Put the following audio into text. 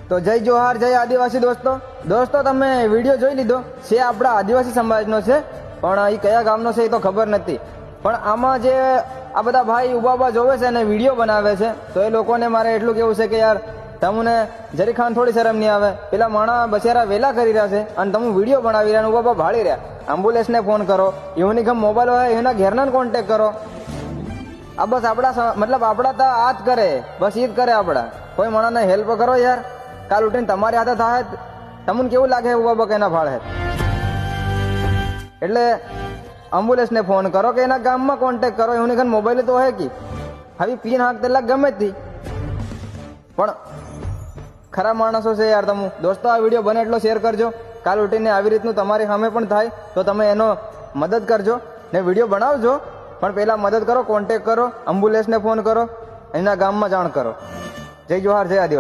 તો જય જોહાર, જય આદિવાસી દોસ્તો તમે વિડીયો જોઈ લીધો છે, આપણા આદિવાસી સમાજનો છે, પણ એ કયા ગામનો છે એ તો ખબર નથી. પણ આમાં જે આ બધા ભાઈ ઉભા જોવે છે અને વિડીયો બનાવે છે, તો એ લોકોને મારે એટલું કેવું છે કે યાર તમને જરી ખાન થોડી શરમ નહીં આવે. પેલા માણા બચારા વેલા કરી રહ્યા છે અને તમે વિડીયો બનાવી રહ્યા ઉભા ભાળી રહ્યા. એમ્બ્યુલન્સને ફોન કરો, યુનિકમ મોબાઈલ હોય એના ઘેરના કોન્ટેક કરો. આ બસ આપણા મતલબ આપણા તો આ જ કરે, બસ એ જ કરે. આપણા કોઈ માણસને હેલ્પ કરો યાર. કાલ ઉઠીને તમારી હાથે થાય તમને કેવું લાગે ઉભા બકેના ફાળે? એટલે એમ્બ્યુલન્સને ફોન કરો કે એના ગામમાં કોન્ટેક કરો. યુનિકમ મોબાઈલ તો હોય કે હવે પીન હાક તેલા ગમે જ પણ ખરા માણસો છે યાર. તમે દોસ્તો આ વિડીયો બને એટલો શેર કરજો. કાલ ઉઠીને આવી રીતનું તમારી સામે પણ થાય તો તમે એનો મદદ કરજો ને વિડીયો બનાવજો. પણ પહેલાં મદદ કરો, કોન્ટેક કરો, એમ્બ્યુલન્સને ફોન કરો, એના ગામમાં જાણ કરો. જય જોહાર, જય આદિવાસી.